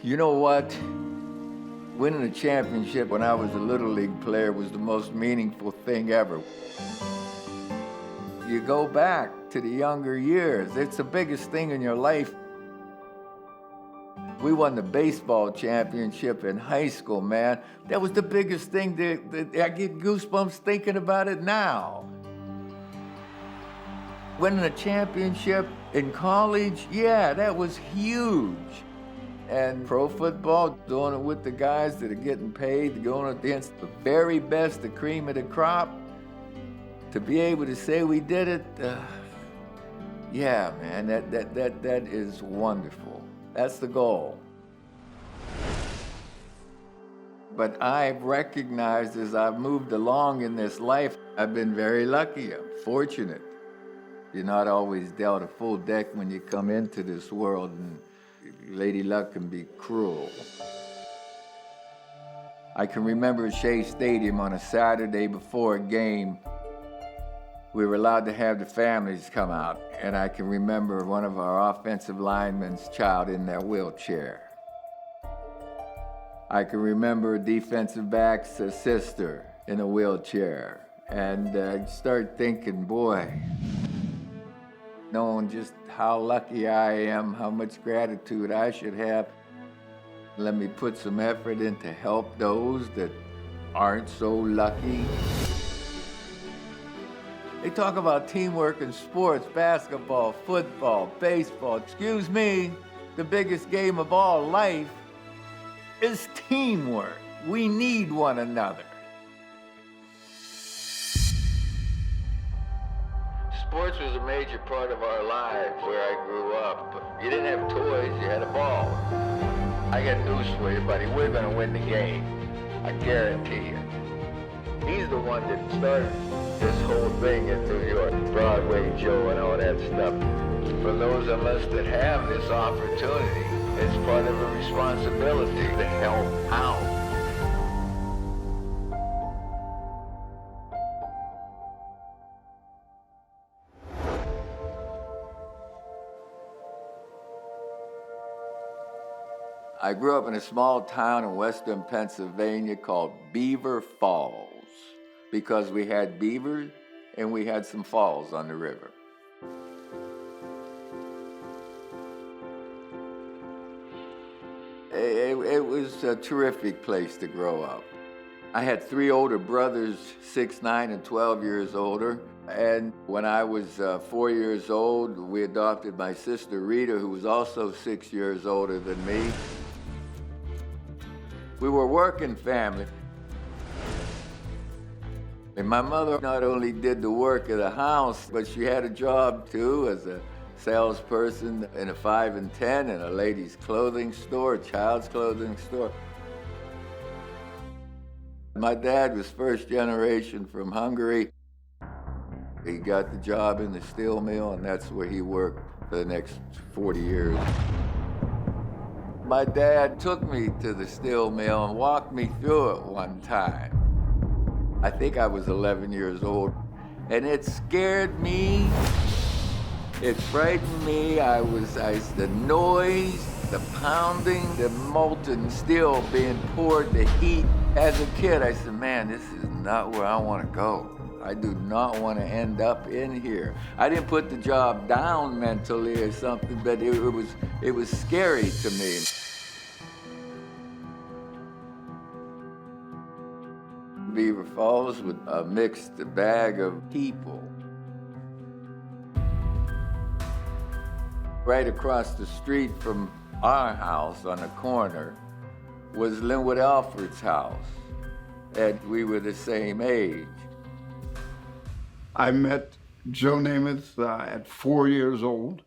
You know what? Winning a championship when I was a Little League player was the most meaningful thing ever. You go back to the younger years. It's the biggest thing in your life. We won the baseball championship in high school, man. That was the biggest thing. I get goosebumps thinking about it now. Winning a championship in college, yeah, that was huge. And pro football, doing it with the guys that are getting paid, going against the very best, the cream of the crop. To be able to say we did it, yeah, man, that is wonderful. That's the goal. But I've recognized as I've moved along in this life, I've been very lucky, I'm fortunate. You're not always dealt a full deck when you come into this world, and Lady Luck can be cruel. I can remember at Shea Stadium on a Saturday before a game, we were allowed to have the families come out, and I can remember one of our offensive linemen's child in their wheelchair. I can remember a defensive back's sister in a wheelchair, and I started thinking, boy, knowing just how lucky I am, how much gratitude I should have. Let me put some effort in to help those that aren't so lucky. They talk about teamwork in sports, basketball, football, baseball. Excuse me, the biggest game of all life is teamwork. We need one another. Sports was a major part of our lives where I grew up. You didn't have toys, you had a ball. I got news for you, buddy. We're gonna win the game. I guarantee you. He's the one that started this whole thing in New York, Broadway Joe and all that stuff. For those of us that have this opportunity, it's part of a responsibility to help out. I grew up in a small town in western Pennsylvania called Beaver Falls because we had beavers and we had some falls on the river. It was a terrific place to grow up. I had 3 older brothers, 6, 9, and 12 years older. And when I was 4 years old, we adopted my sister Rita, who was also 6 years older than me. We were a working family. And my mother not only did the work of the house, but she had a job too as a salesperson in a 5 and 10 in a ladies' clothing store, a child's clothing store. My dad was first generation from Hungary. He got the job in the steel mill, and that's where he worked for the next 40 years. My dad took me to the steel mill and walked me through it one time. I think I was 11 years old, and it scared me. It frightened me. The noise, the pounding, the molten steel being poured, the heat. As a kid, I said, man, this is not where I want to go. I do not want to end up in here. I didn't put the job down mentally or something, but it was scary to me. Beaver Falls with a mixed bag of people. Right across the street from our house on the corner was Linwood Alford's house, and we were the same age. I met Joe Namath at 4 years old.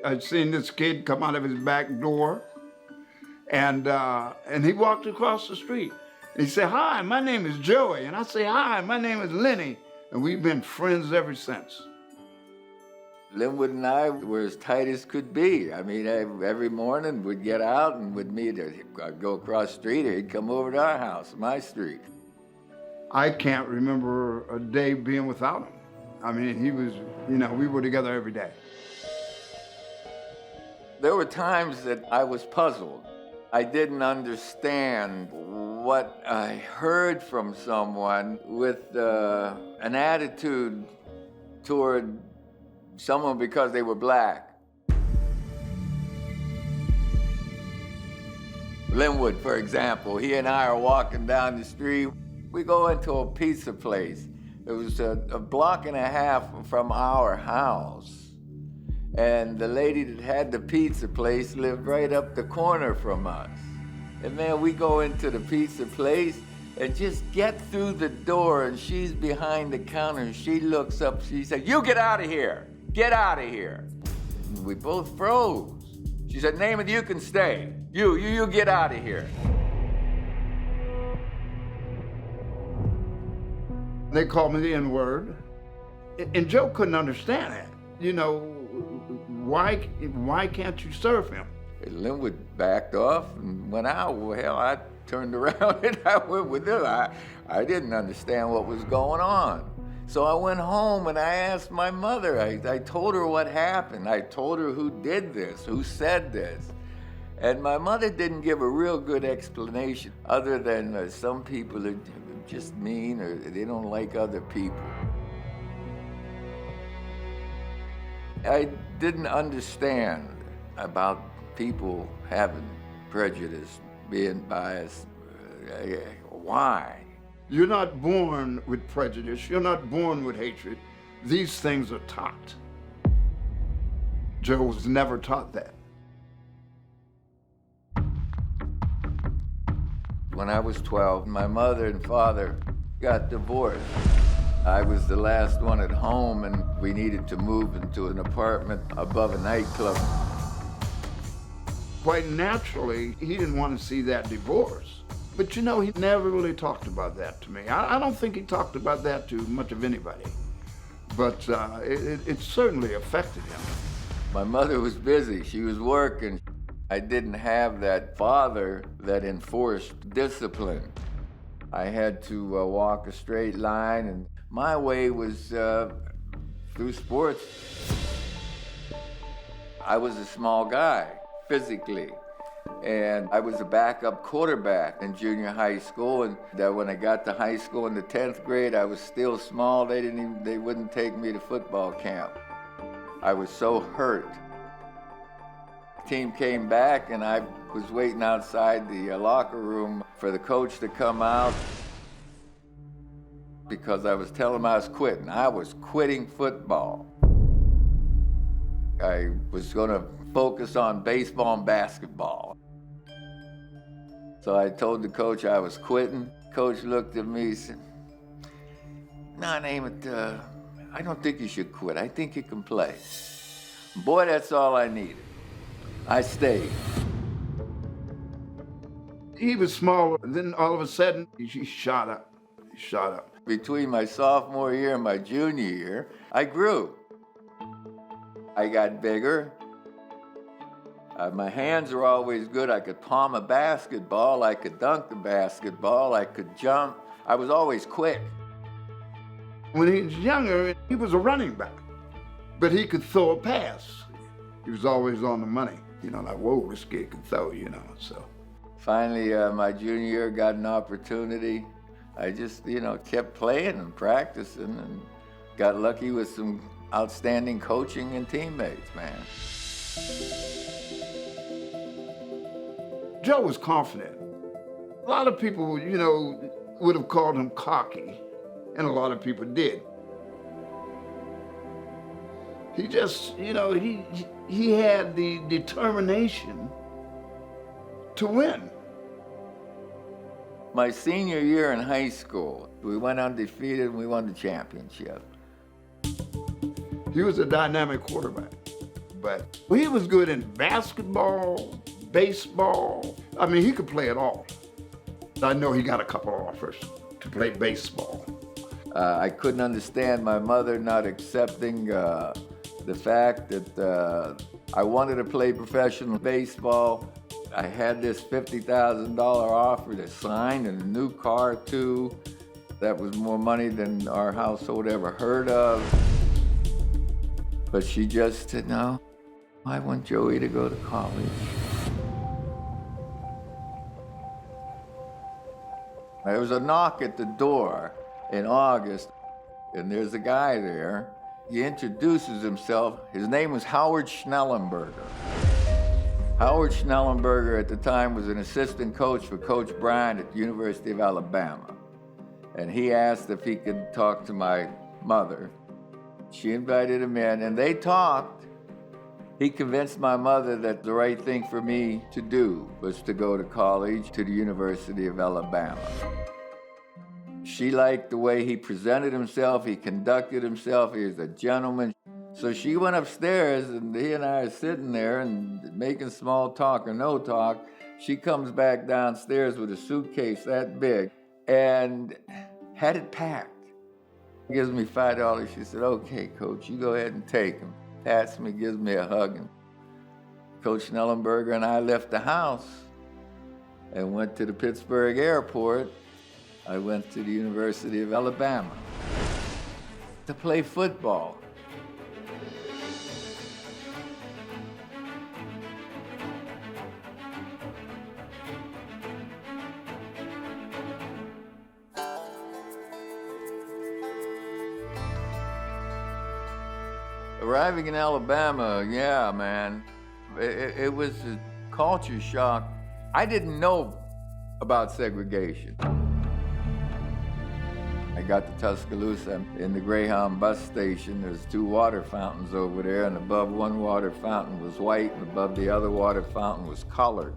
I'd seen this kid come out of his back door, and he walked across the street. He said, "Hi, my name is Joey," and I say, "Hi, my name is Lenny," and we've been friends ever since. Linwood and I were as tight as could be. I mean, every morning we'd get out and we'd meet. I'd go across the street, or he'd come over to our house, my street. I can't remember a day being without him. I mean, he was, we were together every day. There were times that I was puzzled. I didn't understand what I heard from someone with an attitude toward someone because they were black. Linwood, for example, he and I are walking down the street. We go into a pizza place. It was a block and a half from our house. And the lady that had the pizza place lived right up the corner from us. And man, we go into the pizza place and just get through the door, and she's behind the counter, and she looks up, she said, "You get out of here, get out of here." And we both froze. She said, "Namath, you can stay. You get out of here." They called me the N-word, and Joe couldn't understand it. You know, why can't you serve him? Linwood backed off and went out. Well, hell, I turned around and I went with him. I didn't understand what was going on. So I went home and I asked my mother. I told her what happened. I told her who did this, who said this. And my mother didn't give a real good explanation other than some people are just mean or they don't like other people. I didn't understand about people having prejudice, being biased. Why? You're not born with prejudice. You're not born with hatred. These things are taught. Joe was never taught that. When I was 12, my mother and father got divorced. I was the last one at home, and we needed to move into an apartment above a nightclub. Quite naturally, he didn't want to see that divorce. But you know, he never really talked about that to me. I don't think he talked about that to much of anybody. But it certainly affected him. My mother was busy. She was working. I didn't have that father that enforced discipline. I had to walk a straight line, and my way was through sports. I was a small guy, physically, and I was a backup quarterback in junior high school, and that when I got to high school in the 10th grade, I was still small. They wouldn't take me to football camp. I was so hurt. The team came back, and I was waiting outside the locker room for the coach to come out because I was telling him I was quitting. I was quitting football. I was going to focus on baseball and basketball. So I told the coach I was quitting. Coach looked at me and said, "No, Namath, I don't think you should quit. I think you can play." Boy, that's all I needed. I stayed. He was smaller, then all of a sudden, he shot up. He shot up. Between my sophomore year and my junior year, I grew. I got bigger. My hands were always good. I could palm a basketball. I could dunk the basketball. I could jump. I was always quick. When he was younger, he was a running back, but he could throw a pass. He was always on the money. You know, like, whoa, this kid can throw, you know, so. Finally, my junior year, got an opportunity. I just, kept playing and practicing and got lucky with some outstanding coaching and teammates, man. Joe was confident. A lot of people, would have called him cocky, and a lot of people did. He just, he had the determination to win. My senior year in high school, we went undefeated and we won the championship. He was a dynamic quarterback, but he was good in basketball, baseball. I mean, he could play it all. I know he got a couple offers to play baseball. I couldn't understand my mother not accepting the fact that I wanted to play professional baseball. I had this $50,000 offer to sign and a new car too. That was more money than our household ever heard of. But she just said, "No, I want Joey to go to college. There was a knock at the door in August, and there's a guy there. He introduces himself. His name was Howard Schnellenberger. Howard Schnellenberger at the time was an assistant coach for Coach Bryant at the University of Alabama. And he asked if he could talk to my mother. She invited him in, and they talked. He convinced my mother that the right thing for me to do was to go to college to the University of Alabama. She liked the way he presented himself, he conducted himself, he was a gentleman. So she went upstairs, and he and I are sitting there and making small talk or no talk. She comes back downstairs with a suitcase that big and had it packed. Gives me $5. She said, "Okay, Coach, you go ahead and take him." Pats me, gives me a hug. And Coach Schnellenberger and I left the house and went to the Pittsburgh airport. I went to the University of Alabama to play football. Arriving in Alabama, yeah, man, it was a culture shock. I didn't know about segregation. I got to Tuscaloosa in the Greyhound bus station. There's 2 water fountains over there, and above one water fountain was white, and above the other water fountain was colored.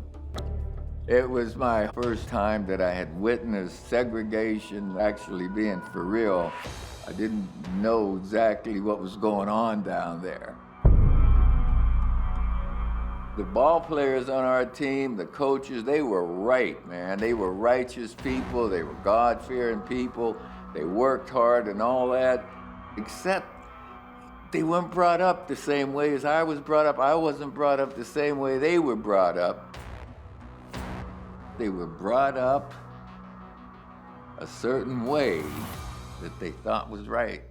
It was my first time that I had witnessed segregation actually being for real. I didn't know exactly what was going on down there. The ball players on our team, the coaches, they were right, man. They were righteous people. They were God-fearing people. They worked hard and all that, except they weren't brought up the same way as I was brought up. I wasn't brought up the same way they were brought up. They were brought up a certain way that they thought was right.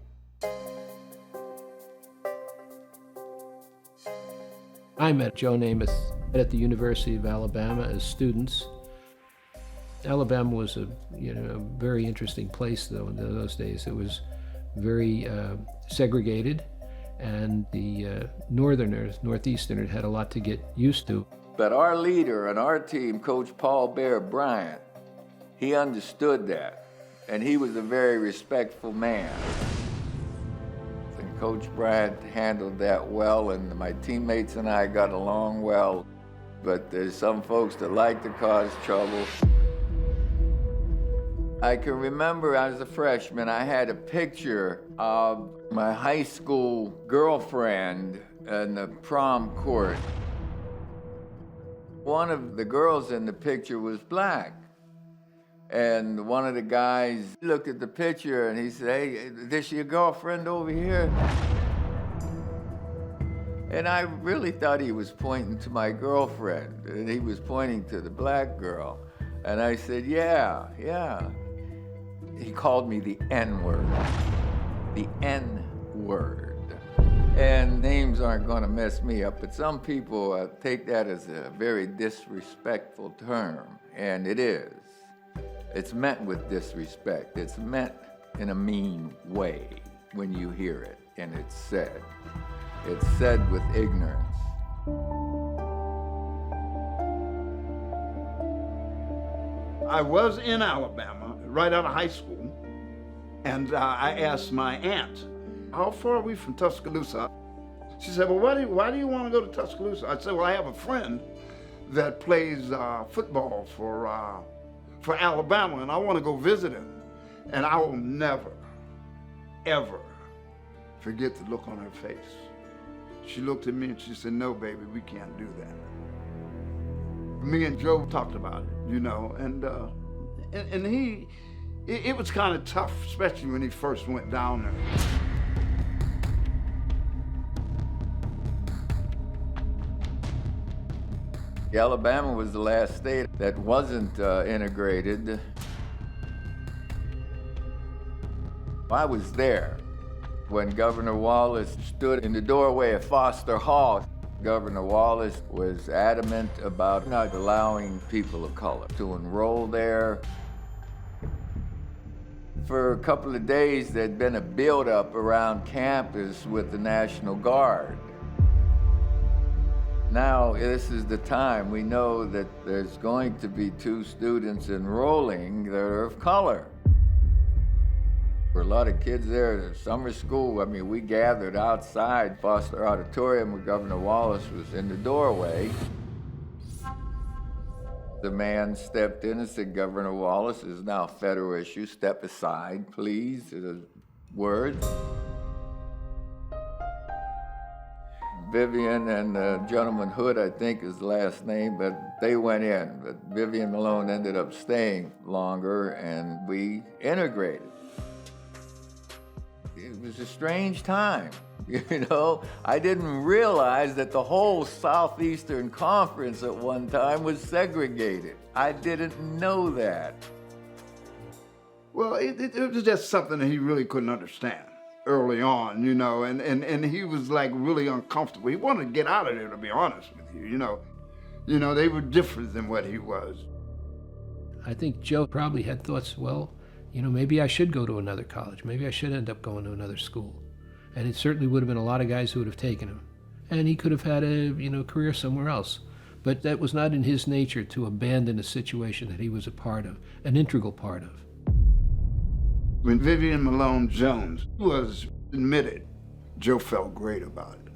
I met Joe Namath at the University of Alabama as students. Alabama was a very interesting place, though, in those days. It was very segregated, and the Northeasterners had a lot to get used to. But our leader on our team, Coach Paul Bear Bryant, he understood that. And he was a very respectful man. And Coach Bryant handled that well, and my teammates and I got along well. But there's some folks that like to cause trouble. I can remember as a freshman, I had a picture of my high school girlfriend in the prom court. One of the girls in the picture was black. And one of the guys looked at the picture and he said, "Hey, is this your girlfriend over here?" And I really thought he was pointing to my girlfriend, and he was pointing to the black girl. And I said, yeah. He called me the N-word. The N-word. And names aren't gonna mess me up, but some people take that as a very disrespectful term, and it is. It's meant with disrespect. It's meant in a mean way when you hear it, and it's said. It's said with ignorance. I was in Alabama right out of high school, and I asked my aunt, "How far are we from Tuscaloosa?" She said, "Well, why do you want to go to Tuscaloosa?" I said, "Well, I have a friend that plays football for Alabama, and I want to go visit him." And I will never, ever forget the look on her face. She looked at me and she said, "No, baby, we can't do that." Me and Joe talked about it, and it was kind of tough, especially when he first went down there. Alabama was the last state that wasn't integrated. I was there when Governor Wallace stood in the doorway of Foster Hall. Governor Wallace was adamant about not allowing people of color to enroll there. For a couple of days, there'd been a buildup around campus with the National Guard. Now, this is the time. We know that there's going to be 2 students enrolling that are of color. For a lot of kids there at summer school, I mean, we gathered outside Foster Auditorium where Governor Wallace was in the doorway. The man stepped in and said, "Governor Wallace, is now a federal issue. Step aside, please." The words. Vivian and the gentleman Hood, I think is the last name, but they went in. But Vivian Malone ended up staying longer, and we integrated. It was a strange time, you know? I didn't realize that the whole Southeastern Conference at one time was segregated. I didn't know that. Well, it was just something that he really couldn't understand early on, you know, and he was like really uncomfortable. He wanted to get out of there, to be honest with you, you know. You know, they were different than what he was. I think Joe probably had thoughts, well, you know, maybe I should go to another college. Maybe I should end up going to another school. And it certainly would have been a lot of guys who would have taken him. And he could have had a, you know, career somewhere else. But that was not in his nature to abandon a situation that he was a part of, an integral part of. When Vivian Malone Jones was admitted, Joe felt great about it.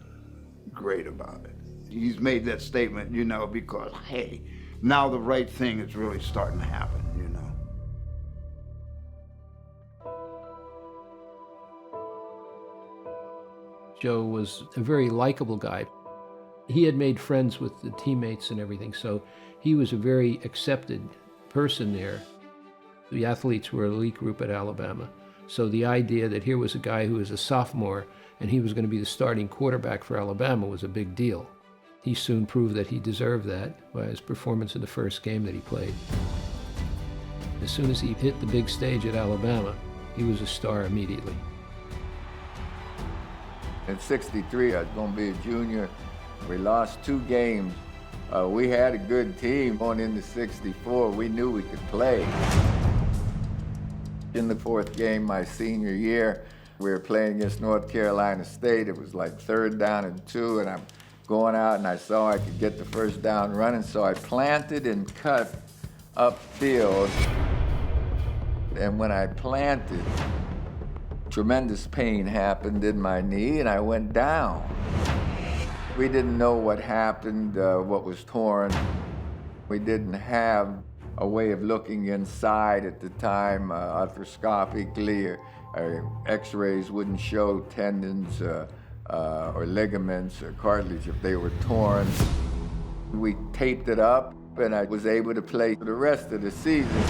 Great about it. He's made that statement, you know, because, hey, now the right thing is really starting to happen, you know. Joe was a very likable guy. He had made friends with the teammates and everything, so he was a very accepted person there. The athletes were an elite group at Alabama, so the idea that here was a guy who was a sophomore and he was going to be the starting quarterback for Alabama was a big deal. He soon proved that he deserved that by his performance in the first game that he played. As soon as he hit the big stage at Alabama, he was a star immediately. In '63, I was going to be a junior. We lost 2 games. We had a good team going into '64. We knew we could play. In the 4th game my senior year, we were playing against North Carolina State. It was like 3rd down and 2, and I'm going out and I saw I could get the first down running, so I planted and cut upfield. And when I planted, tremendous pain happened in my knee and I went down. We didn't know what happened, what was torn. We didn't have a way of looking inside at the time, arthroscopically, or x-rays wouldn't show tendons or ligaments or cartilage if they were torn. We taped it up and I was able to play for the rest of the season.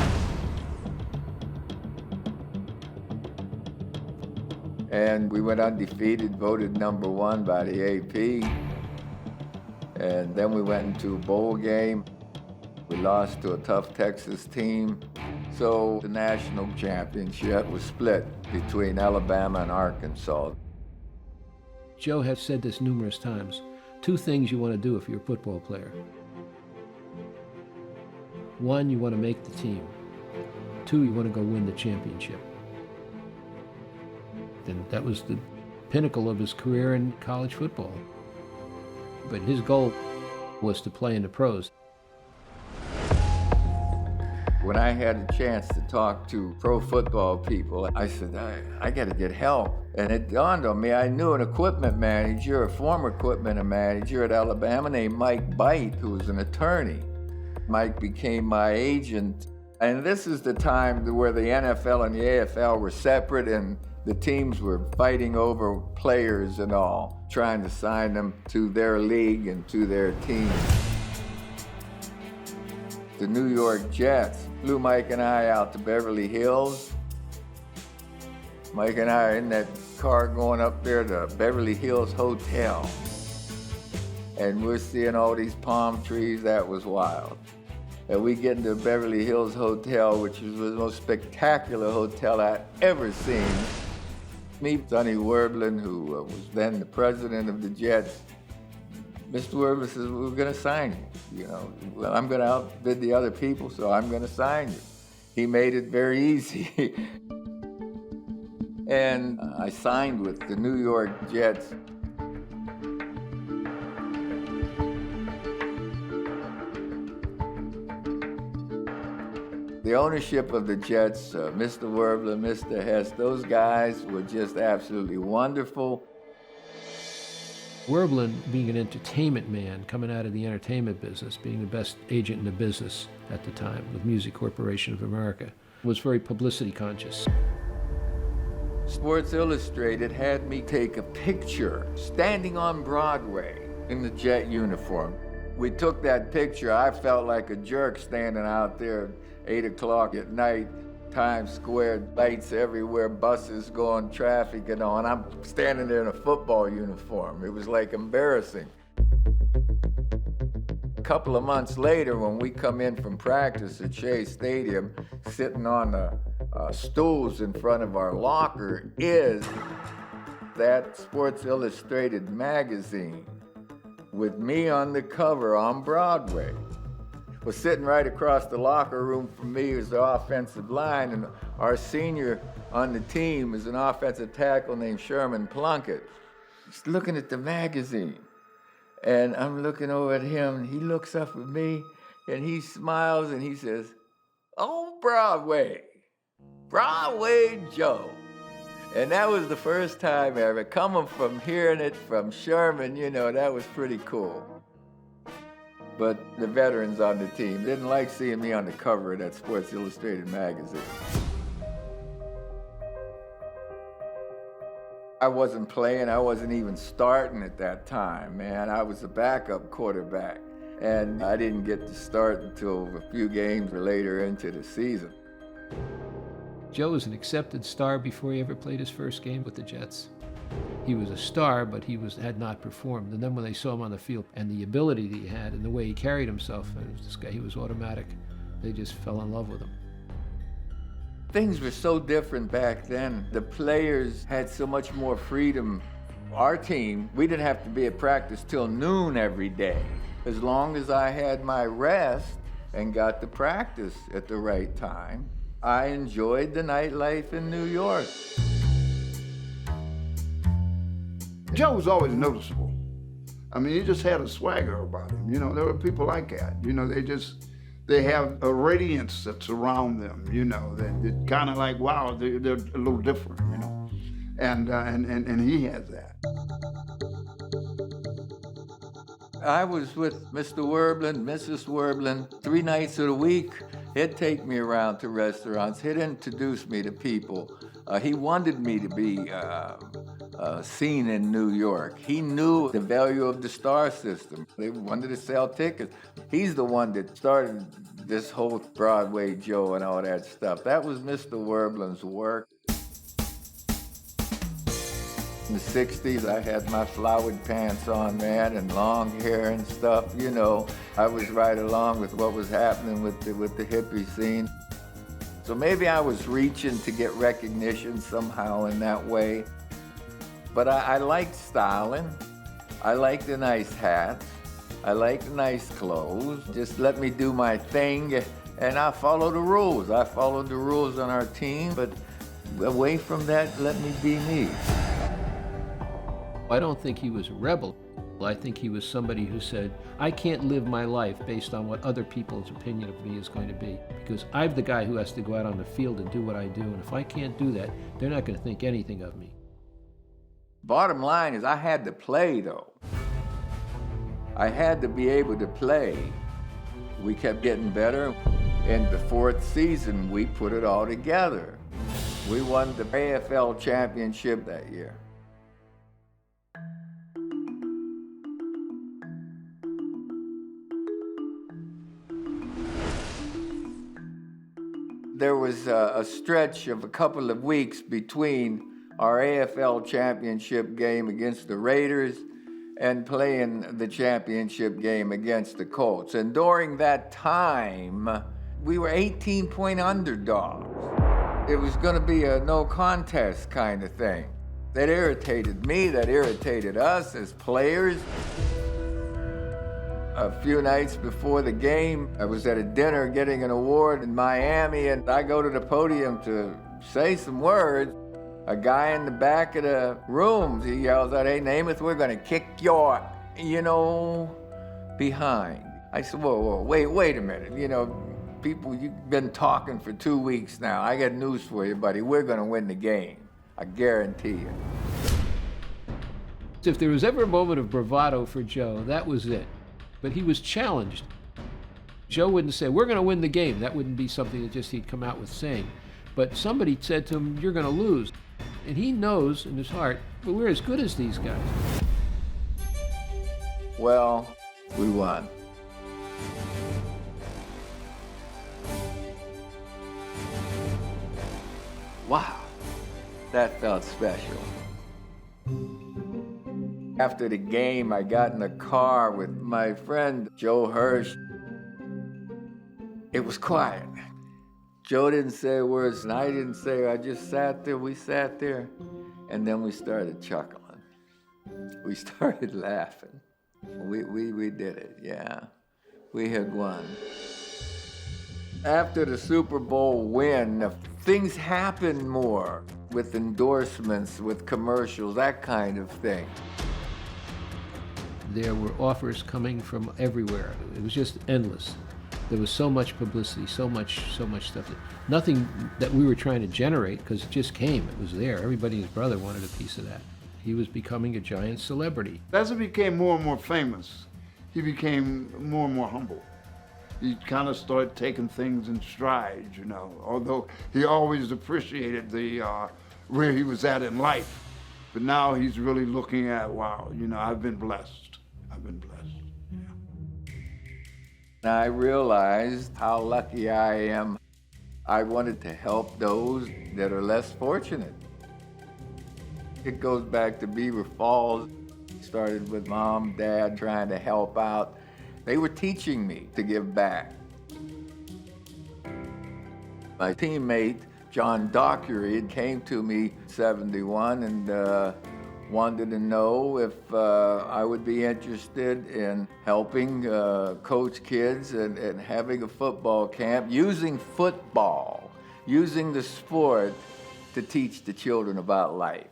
And we went undefeated, voted #1 by the AP. And then we went into a bowl game. We lost to a tough Texas team. So the national championship was split between Alabama and Arkansas. Joe has said this numerous times. 2 things you want to do if you're a football player. 1, you want to make the team. 2, you want to go win the championship. And that was the pinnacle of his career in college football. But his goal was to play in the pros. When I had a chance to talk to pro football people, I said, I got to get help. And it dawned on me, I knew an equipment manager, a former equipment manager at Alabama named Mike Bite, who was an attorney. Mike became my agent. And this is the time where the NFL and the AFL were separate and the teams were fighting over players and all, trying to sign them to their league and to their team. The New York Jets flew Mike and I out to Beverly Hills. Mike and I are in that car going up there to Beverly Hills Hotel. And we're seeing all these palm trees. That was wild. And we get into Beverly Hills Hotel, which was the most spectacular hotel I'd ever seen. Meet Sonny Werblin, who was then the president of the Jets. Mr. Werber says, we're going to sign you. Well, I'm going to outbid the other people, so I'm going to sign you. He made it very easy. And I signed with the New York Jets. The ownership of the Jets, Mr. Werber, Mr. Hess, those guys were just absolutely wonderful. Werblin, being an entertainment man, coming out of the entertainment business, being the best agent in the business at the time with Music Corporation of America, was very publicity conscious. Sports Illustrated had me take a picture standing on Broadway in the Jet uniform. We took that picture. I felt like a jerk standing out there 8 o'clock at night, Times Square, lights everywhere, buses going, traffic and all, and I'm standing there in a football uniform. It was like embarrassing. A couple of months later, when we come in from practice at Shea Stadium, sitting on the stools in front of our locker is that Sports Illustrated magazine with me on the cover on Broadway. Was sitting right across the locker room from me is the offensive line, and our senior on the team is an offensive tackle named Sherman Plunkett. He's looking at the magazine, and I'm looking over at him, and he looks up at me, and he smiles, and he says, "Oh, Broadway, Broadway Joe." And that was the first time ever, coming from hearing it from Sherman, that was pretty cool. But the veterans on the team didn't like seeing me on the cover of that Sports Illustrated magazine. I wasn't playing, I wasn't even starting at that time, man. I was a backup quarterback, and I didn't get to start until a few games later into the season. Joe was an accepted star before he ever played his first game with the Jets. He was a star, but had not performed. And then when they saw him on the field and the ability that he had and the way he carried himself, this guy, he was automatic. They just fell in love with him. Things were so different back then. The players had so much more freedom. Our team, we didn't have to be at practice till noon every day. As long as I had my rest and got to practice at the right time, I enjoyed the nightlife in New York. Joe was always noticeable. I mean, he just had a swagger about him. There were people like that. They have a radiance that's around them, that kind of like, wow, they're a little different, and he has that. I was with Mr. Werblin, Mrs. Werblin, 3 nights of the week. He'd take me around to restaurants. He'd introduce me to people. He wanted me to be seen in New York. He knew the value of the star system. They wanted to sell tickets. He's the one that started this whole Broadway Joe and all that stuff. That was Mr. Werblin's work. In the 60s, I had my flowered pants on, man, and long hair and stuff, I was right along with what was happening with the hippie scene. So maybe I was reaching to get recognition somehow in that way. But I liked styling. I liked the nice hats. I liked the nice clothes. Just let me do my thing, and I follow the rules. I followed the rules on our team, but away from that, let me be me. I don't think he was a rebel. I think he was somebody who said, I can't live my life based on what other people's opinion of me is going to be, because I'm the guy who has to go out on the field and do what I do, and if I can't do that, they're not going to think anything of me. Bottom line is I had to play, though. I had to be able to play. We kept getting better. In the 4th season, we put it all together. We won the AFL Championship that year. There was a stretch of a couple of weeks between our AFL Championship game against the Raiders and playing the championship game against the Colts. And during that time, we were 18-point underdogs. It was going to be a no contest kind of thing. That irritated me, that irritated us as players. A few nights before the game, I was at a dinner getting an award in Miami, and I go to the podium to say some words. A guy in the back of the room, he yells out, "Hey, Namath, we're gonna kick your, behind." I said, whoa, wait a minute. People, you've been talking for 2 weeks now. I got news for you, buddy. We're gonna win the game. I guarantee you. If there was ever a moment of bravado for Joe, that was it. But he was challenged. Joe wouldn't say, "We're going to win the game." That wouldn't be something that just he'd come out with saying. But somebody said to him, "You're going to lose." And he knows in his heart, "But we're as good as these guys." Well, we won. Wow, that felt special. After the game, I got in the car with my friend Joe Hirsch. It was quiet. Joe didn't say words, and I didn't say. I just sat there. We sat there, and then we started chuckling. We started laughing. We did it, yeah. We had won. After the Super Bowl win, things happened more with endorsements, with commercials, that kind of thing. There were offers coming from everywhere. It was just endless. There was so much publicity, so much stuff. Nothing that we were trying to generate, because it just came. It was there. Everybody and his brother wanted a piece of that. He was becoming a giant celebrity. As he became more and more famous, he became more and more humble. He kind of started taking things in stride, although he always appreciated where he was at in life. But now he's really looking at, wow, I've been blessed. I've been blessed. Yeah. I realized how lucky I am. I wanted to help those that are less fortunate. It goes back to Beaver Falls. Started with Mom, Dad, trying to help out. They were teaching me to give back. My teammate, John Dockery, came to me in '71 and wanted to know if I would be interested in helping coach kids and having a football camp, using football, using the sport to teach the children about life.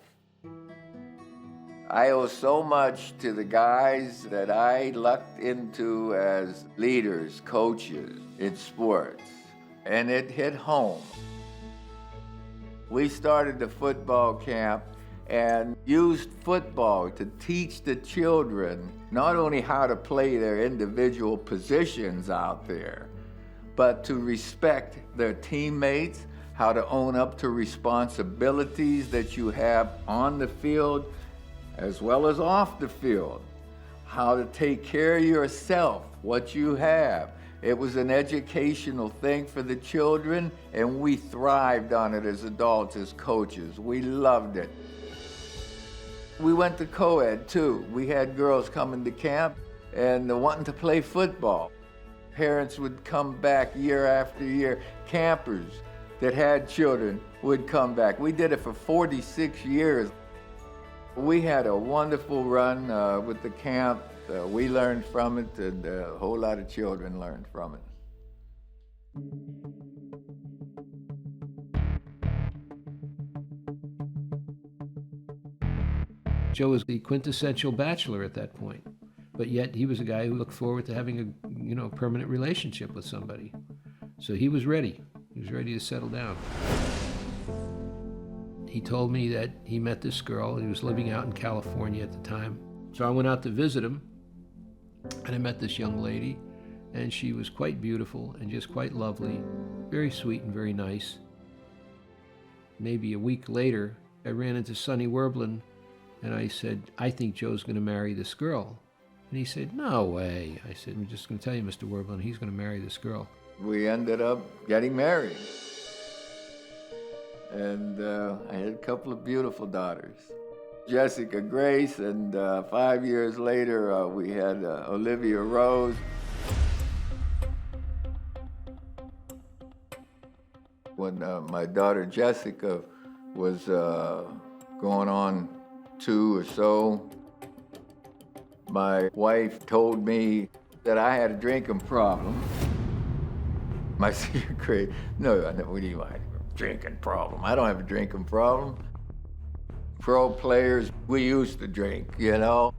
I owe so much to the guys that I lucked into as leaders, coaches in sports, and it hit home. We started the football camp and used football to teach the children not only how to play their individual positions out there, but to respect their teammates, how to own up to responsibilities that you have on the field as well as off the field, how to take care of yourself, what you have. It was an educational thing for the children, and we thrived on it as adults, as coaches. We loved it. We went to co-ed too. We had girls coming to camp and wanting to play football. Parents would come back year after year. Campers that had children would come back. We did it for 46 years. We had a wonderful run with the camp. We learned from it, and a whole lot of children learned from it. Joe was the quintessential bachelor at that point, but yet he was a guy who looked forward to having a permanent relationship with somebody. So he was ready. He was ready to settle down. He told me that he met this girl. He was living out in California at the time. So I went out to visit him, and I met this young lady, and she was quite beautiful and just quite lovely, very sweet and very nice. Maybe a week later, I ran into Sonny Werblin, and I said, "I think Joe's going to marry this girl." And he said, "No way." I said, "I'm just going to tell you, Mr. Werblin, he's going to marry this girl." We ended up getting married. And I had a couple of beautiful daughters, Jessica Grace, and 5 years later we had Olivia Rose. When my daughter Jessica was going on 2 or so, my wife told me that I had a drinking problem. My senior grade, no, what do you mean, drinking problem? I don't have a drinking problem. Pro players, we used to drink, you know?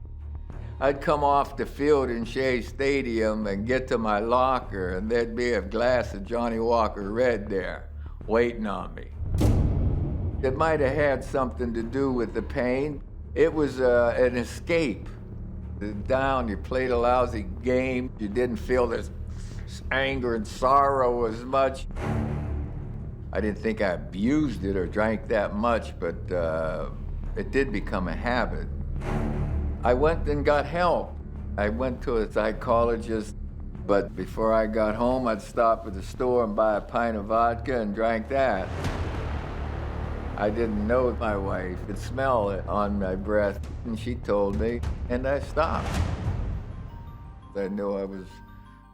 I'd come off the field in Shea Stadium and get to my locker, and there'd be a glass of Johnny Walker Red there, waiting on me. It might have had something to do with the pain. It was an escape. Down, you played a lousy game, you didn't feel this anger and sorrow as much. I didn't think I abused it or drank that much, but it did become a habit. I went and got help. I went to a psychologist, but before I got home, I'd stop at the store and buy a pint of vodka and drank that. I didn't know my wife could smell it on my breath, and she told me, and I stopped. I knew I was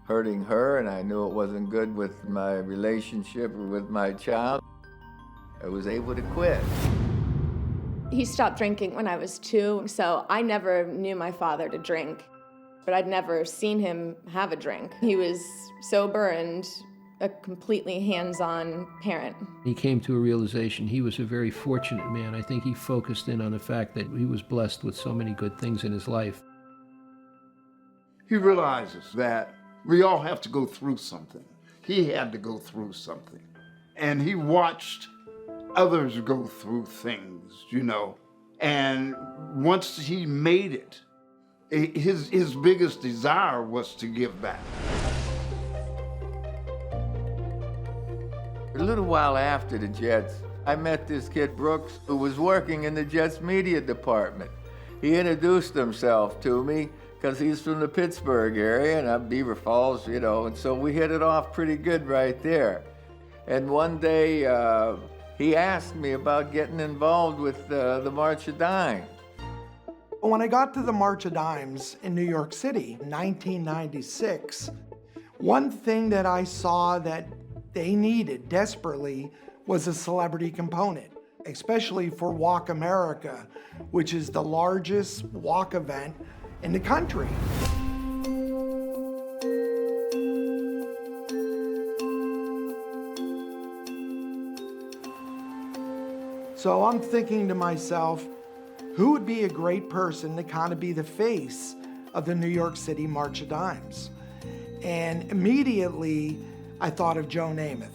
hurting her, and I knew it wasn't good with my relationship or with my child. I was able to quit. He stopped drinking when I was 2, so I never knew my father to drink, but I'd never seen him have a drink. He was sober and a completely hands-on parent. He came to a realization he was a very fortunate man. I think he focused in on the fact that he was blessed with so many good things in his life. He realizes that we all have to go through something. He had to go through something. And he watched others go through things, you know. And once he made it, his biggest desire was to give back. A little while after the Jets, I met this kid, Brooks, who was working in the Jets media department. He introduced himself to me because he's from the Pittsburgh area and I'm Beaver Falls, you know, and so we hit it off pretty good right there. And one day, he asked me about getting involved with the March of Dimes. When I got to the March of Dimes in New York City in 1996, one thing that I saw that they needed desperately was a celebrity component, especially for Walk America, which is the largest walk event in the country. So I'm thinking to myself, who would be a great person to kind of be the face of the New York City March of Dimes? And immediately I thought of Joe Namath.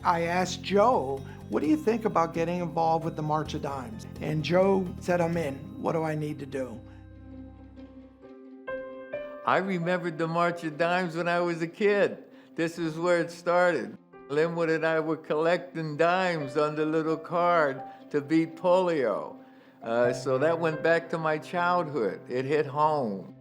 I asked Joe, what do you think about getting involved with the March of Dimes? And Joe said, I'm in. What do I need to do? I remembered the March of Dimes when I was a kid. This is where it started. Linwood and I were collecting dimes on the little card to beat polio. So that went back to my childhood. It hit home.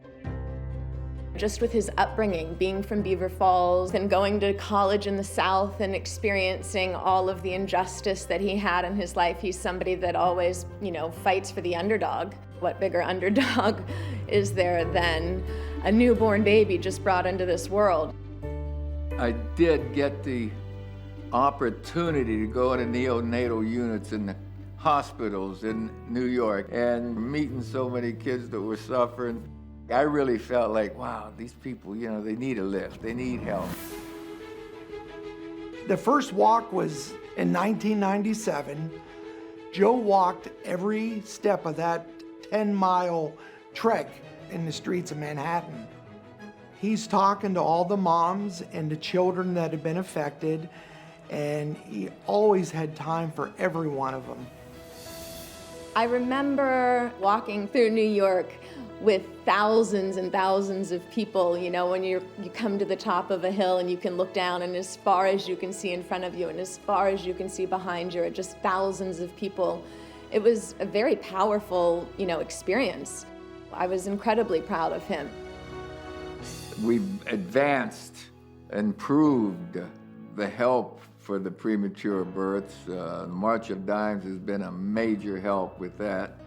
Just with his upbringing, being from Beaver Falls and going to college in the South and experiencing all of the injustice that he had in his life, he's somebody that always, you know, fights for the underdog. What bigger underdog is there than a newborn baby just brought into this world? I did get the opportunity to go into neonatal units in the hospitals in New York and meeting so many kids that were suffering. I really felt like, wow, these people, you know, they need a lift, they need help. The first walk was in 1997. Joe walked every step of that 10-mile trek in the streets of Manhattan. He's talking to all the moms and the children that have been affected, and he always had time for every one of them. I remember walking through New York with thousands and thousands of people, you know, when you come to the top of a hill and you can look down, and as far as you can see in front of you and as far as you can see behind you are just thousands of people. It was a very powerful, you know, experience. I was incredibly proud of him. We've advanced, improved the help for the premature births. March of Dimes has been a major help with that.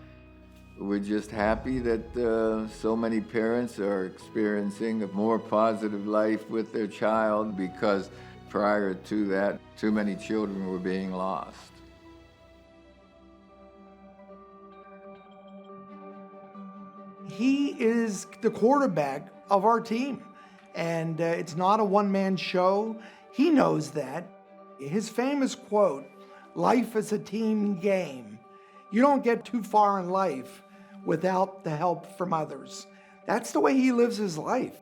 We're just happy that so many parents are experiencing a more positive life with their child, because prior to that, too many children were being lost. He is the quarterback of our team, And it's not a one-man show. He knows that. His famous quote, "Life is a team game. You don't get too far in life without the help from others." That's the way he lives his life.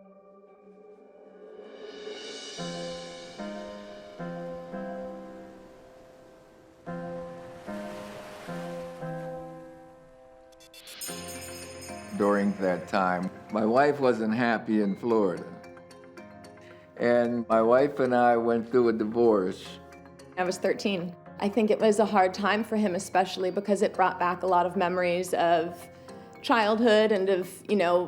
During that time, my wife wasn't happy in Florida. And my wife and I went through a divorce. I was 13. I think it was a hard time for him, especially because it brought back a lot of memories of childhood and of,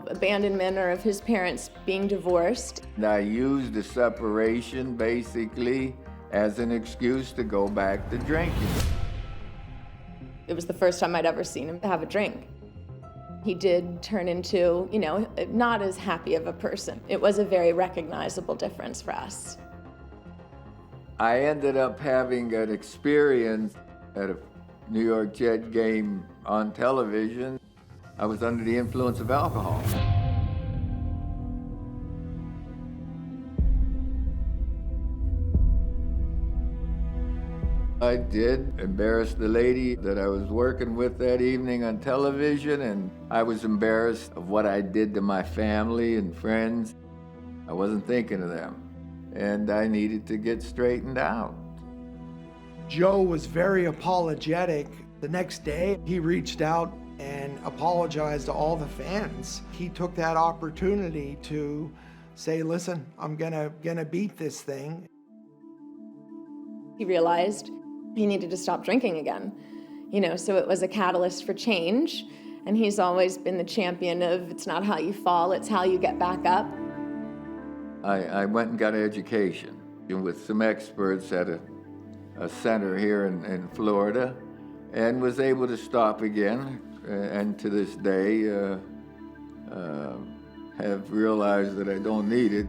abandonment or of his parents being divorced. And I used the separation basically as an excuse to go back to drinking. It was the first time I'd ever seen him have a drink. He did turn into, not as happy of a person. It was a very recognizable difference for us. I ended up having an experience at a New York Jet game on television. I was under the influence of alcohol. I did embarrass the lady that I was working with that evening on television, and I was embarrassed of what I did to my family and friends. I wasn't thinking of them, and I needed to get straightened out. Joe was very apologetic. The next day, he reached out and apologized to all the fans. He took that opportunity to say, "Listen, I'm gonna beat this thing." He realized he needed to stop drinking again, so it was a catalyst for change. And he's always been the champion of, it's not how you fall, it's how you get back up. I went and got an education with some experts at a center here in Florida, and was able to stop again, and to this day have realized that I don't need it.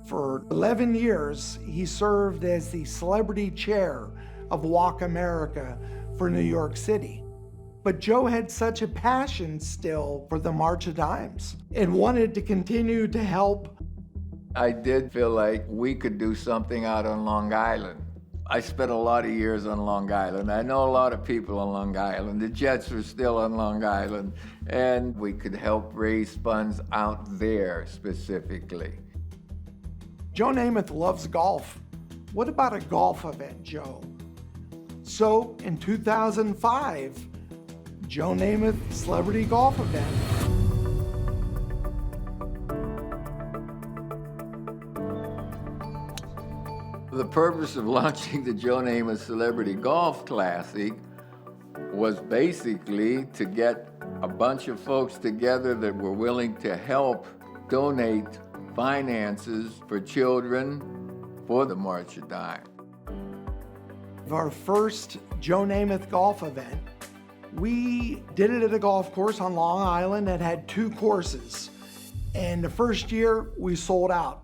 For 11 years, he served as the celebrity chair of Walk America for New York City. But Joe had such a passion still for the March of Dimes and wanted to continue to help. I did feel like we could do something out on Long Island. I spent a lot of years on Long Island. I know a lot of people on Long Island. The Jets are still on Long Island, and we could help raise funds out there specifically. Joe Namath loves golf. What about a golf event, Joe? So in 2005, Joe Namath Celebrity Golf Event. The purpose of launching the Joe Namath Celebrity Golf Classic was basically to get a bunch of folks together that were willing to help donate finances for children for the March of Dimes. Our first Joe Namath golf event, we did it at a golf course on Long Island that had 2 courses. And the first year, we sold out.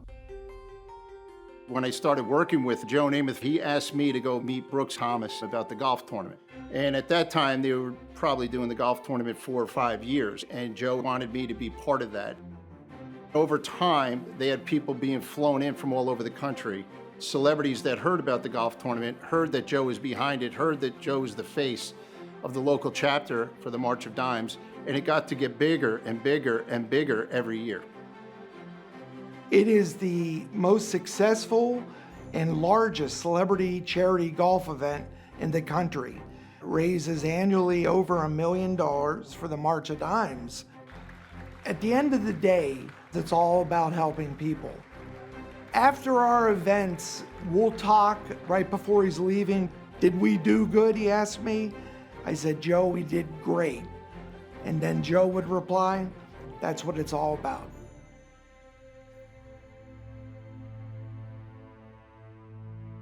When I started working with Joe Namath, he asked me to go meet Brooks Thomas about the golf tournament. And at that time, they were probably doing the golf tournament 4 or 5 years, and Joe wanted me to be part of that. Over time, they had people being flown in from all over the country. Celebrities that heard about the golf tournament, heard that Joe was behind it, heard that Joe was the face of the local chapter for the March of Dimes, and it got to get bigger and bigger and bigger every year. It is the most successful and largest celebrity charity golf event in the country. It raises annually over $1 million for the March of Dimes. At the end of the day, it's all about helping people. After our events, we'll talk right before he's leaving. "Did we do good?" he asked me. I said, "Joe, we did great." And then Joe would reply, "That's what it's all about."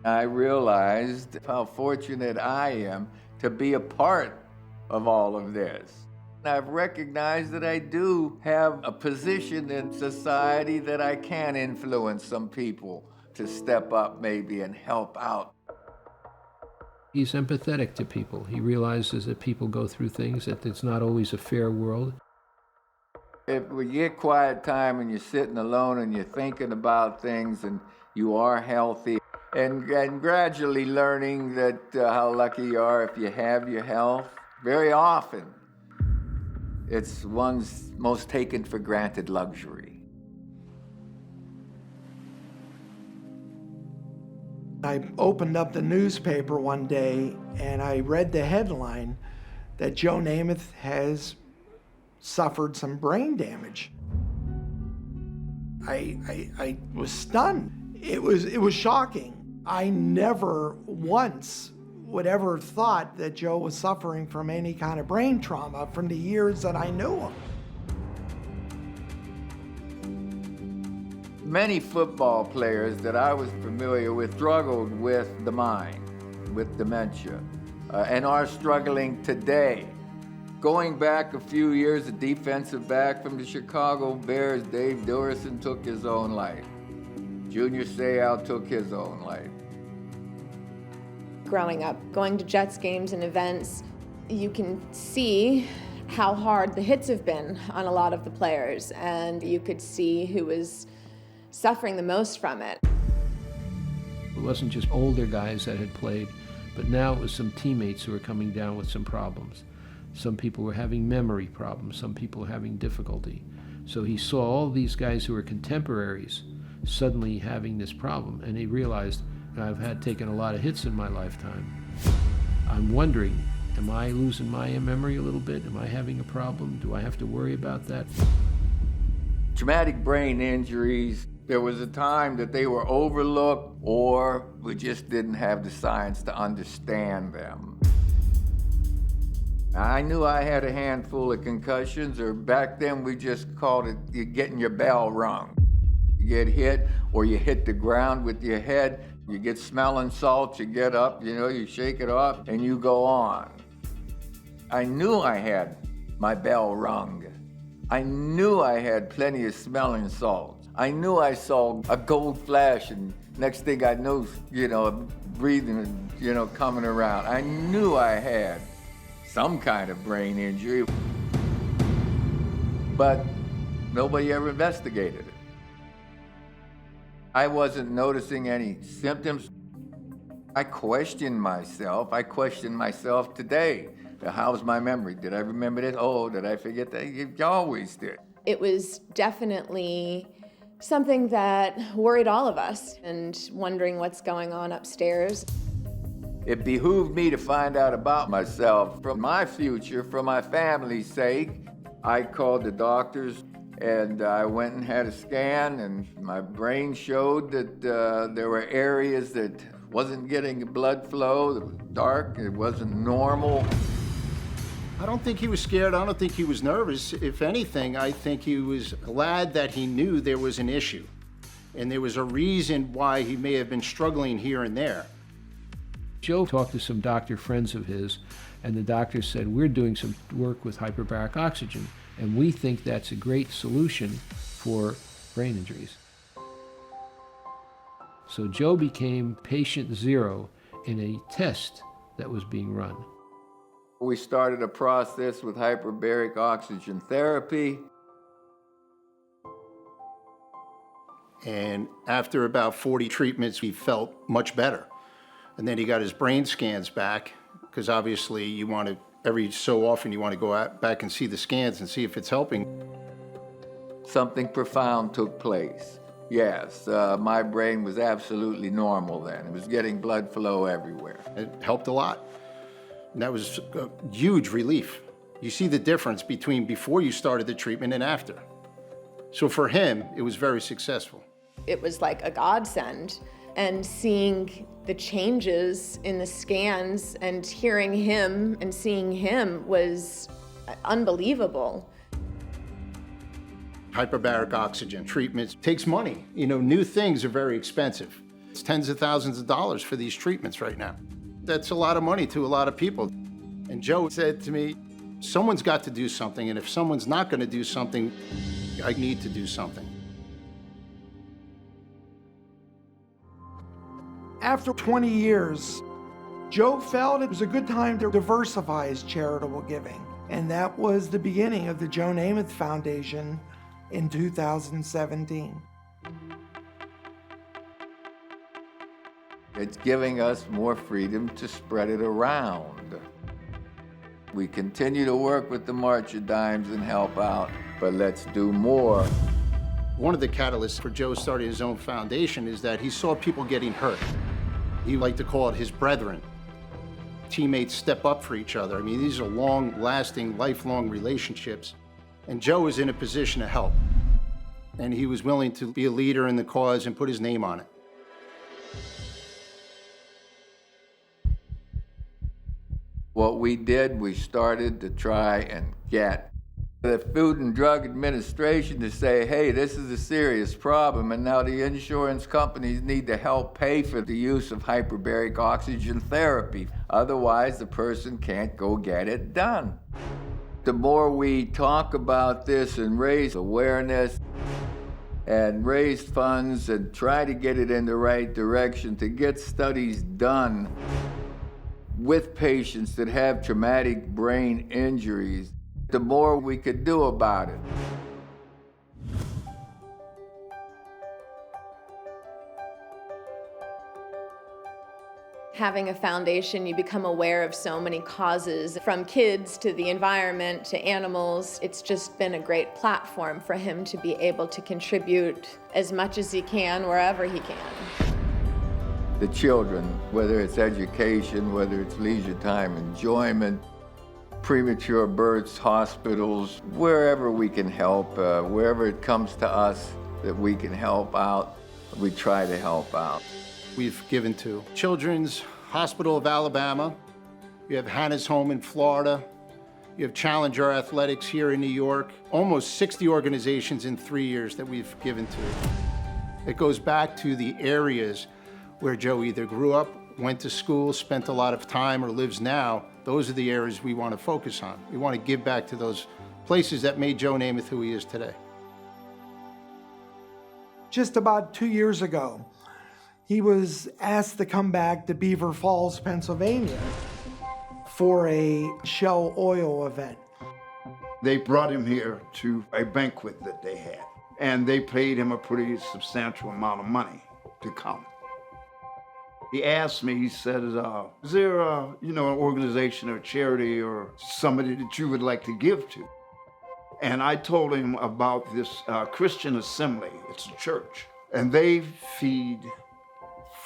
I realized how fortunate I am to be a part of all of this. I've recognized that I do have a position in society that I can influence some people to step up maybe and help out. He's empathetic to people. He realizes that people go through things, that it's not always a fair world. If we get quiet time and you're sitting alone and you're thinking about things and you are healthy, and gradually learning that how lucky you are if you have your health, very often it's one's most taken for granted luxury. I opened up the newspaper one day and I read the headline that Joe Namath has suffered some brain damage. I was stunned. It was shocking. I never once would ever thought that Joe was suffering from any kind of brain trauma from the years that I knew him. Many football players that I was familiar with struggled with the mind, with dementia, and are struggling today. Going back a few years, a defensive back from the Chicago Bears, Dave Durison, took his own life. Junior Seau took his own life. Growing up, going to Jets games and events, you can see how hard the hits have been on a lot of the players, and you could see who was suffering the most from it. It wasn't just older guys that had played, but now it was some teammates who were coming down with some problems. Some people were having memory problems, some people were having difficulty. So he saw all these guys who were contemporaries suddenly having this problem, and he realized, I've taken a lot of hits in my lifetime. I'm wondering, am I losing my memory a little bit? Am I having a problem? Do I have to worry about that? Traumatic brain injuries, there was a time that they were overlooked or we just didn't have the science to understand them. I knew I had a handful of concussions, or back then we just called it you're getting your bell rung. You get hit or you hit the ground with your head, you get smelling salt, you get up, you shake it off and you go on. I knew I had my bell rung. I knew I had plenty of smelling salts. I knew I saw a gold flash, and next thing I knew, breathing, coming around. I knew I had some kind of brain injury, but nobody ever investigated it. I wasn't noticing any symptoms. I questioned myself. I question myself today. How's my memory? Did I remember this? Oh, did I forget that? You always did. It was definitely something that worried all of us, and wondering what's going on upstairs. It behooved me to find out about myself, for my future, for my family's sake. I called the doctors and I went and had a scan, and my brain showed that there were areas that wasn't getting blood flow, it was dark, it wasn't normal. I don't think he was scared. I don't think he was nervous. If anything, I think he was glad that he knew there was an issue and there was a reason why he may have been struggling here and there. Joe talked to some doctor friends of his, and the doctor said, we're doing some work with hyperbaric oxygen, and we think that's a great solution for brain injuries. So Joe became patient zero in a test that was being run. We started a process with hyperbaric oxygen therapy. And after about 40 treatments, he felt much better. And then he got his brain scans back, because obviously you want to, every so often you want to go back and see the scans and see if it's helping. Something profound took place. Yes, my brain was absolutely normal then. It was getting blood flow everywhere. It helped a lot. And that was a huge relief. You see the difference between before you started the treatment and after. So for him, it was very successful. It was like a godsend, and seeing the changes in the scans and hearing him and seeing him was unbelievable. Hyperbaric oxygen treatments takes money. New things are very expensive. It's tens of thousands of dollars for these treatments right now. That's a lot of money to a lot of people. And Joe said to me, someone's got to do something, and if someone's not going to do something, I need to do something. After 20 years, Joe felt it was a good time to diversify his charitable giving, and that was the beginning of the Joe Namath Foundation in 2017. It's giving us more freedom to spread it around. We continue to work with the March of Dimes and help out, but let's do more. One of the catalysts for Joe starting his own foundation is that he saw people getting hurt. He liked to call it his brethren. Teammates step up for each other. I mean, these are long-lasting, lifelong relationships. And Joe was in a position to help. And he was willing to be a leader in the cause and put his name on it. What we did, we started to try and get the Food and Drug Administration to say, hey, this is a serious problem, and now the insurance companies need to help pay for the use of hyperbaric oxygen therapy. Otherwise, the person can't go get it done. The more we talk about this and raise awareness and raise funds and try to get it in the right direction to get studies done with patients that have traumatic brain injuries, the more we could do about it. Having a foundation, you become aware of so many causes, from kids to the environment to animals. It's just been a great platform for him to be able to contribute as much as he can, wherever he can. The children, whether it's education, whether it's leisure time enjoyment, premature births, hospitals, wherever we can help, wherever it comes to us that we can help out, we try to help out. We've given to Children's Hospital of Alabama. You have Hannah's Home in Florida. You have Challenger Athletics here in New York. Almost 60 organizations in 3 years that we've given to. It goes back to the areas where Joe either grew up, went to school, spent a lot of time, or lives now. Those are the areas we want to focus on. We want to give back to those places that made Joe Namath who he is today. Just about 2 years ago, he was asked to come back to Beaver Falls, Pennsylvania for a Shell Oil event. They brought him here to a banquet that they had, and they paid him a pretty substantial amount of money to come. He asked me, he said, is there an organization or charity or somebody that you would like to give to? And I told him about this Christian Assembly. It's a church. And they feed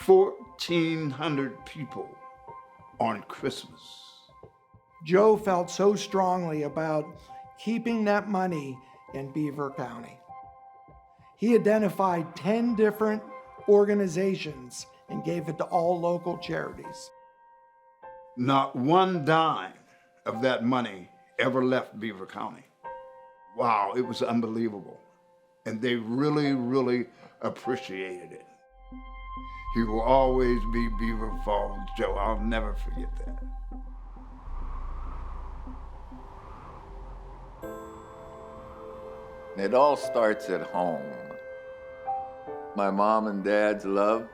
1,400 people on Christmas. Joe felt so strongly about keeping that money in Beaver County. He identified 10 different organizations and gave it to all local charities. Not one dime of that money ever left Beaver County. Wow, it was unbelievable. And they really, really appreciated it. He will always be Beaver Falls Joe. I'll never forget that. It all starts at home. My mom and dad's love.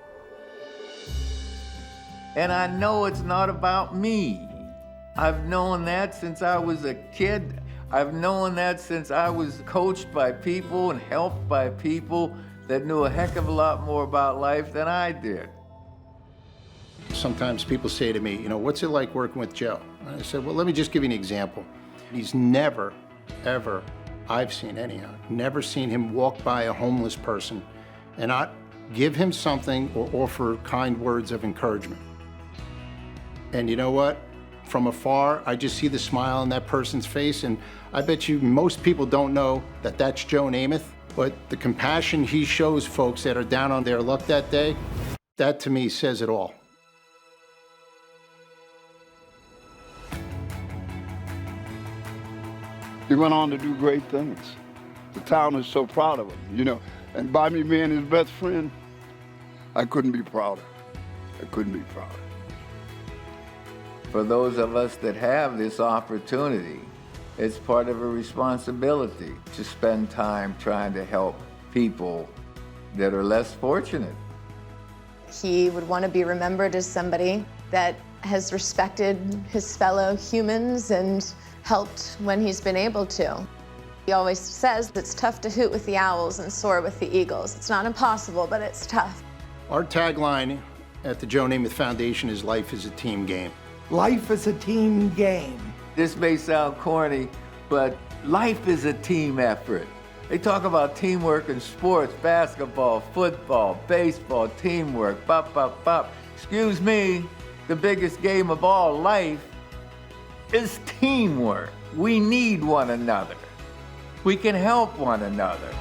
And I know it's not about me. I've known that since I was a kid. I've known that since I was coached by people and helped by people that knew a heck of a lot more about life than I did. Sometimes people say to me, what's it like working with Joe? And I said, well, let me just give you an example. He's never, ever, I've seen anyhow, never seen him walk by a homeless person and not give him something or offer kind words of encouragement. And you know what? From afar, I just see the smile on that person's face, and I bet you most people don't know that that's Joe Namath, but the compassion he shows folks that are down on their luck that day, that to me says it all. He went on to do great things. The town is so proud of him, And by me being his best friend, I couldn't be prouder. I couldn't be prouder. For those of us that have this opportunity, it's part of a responsibility to spend time trying to help people that are less fortunate. He would want to be remembered as somebody that has respected his fellow humans and helped when he's been able to. He always says it's tough to hoot with the Owls and soar with the Eagles. It's not impossible, but it's tough. Our tagline at the Joe Namath Foundation is life is a team game. Life is a team game. This may sound corny, but life is a team effort. They talk about teamwork in sports, basketball, football, baseball, teamwork, bop, bop, bop. Excuse me, the biggest game of all, life, is teamwork. We need one another. We can help one another.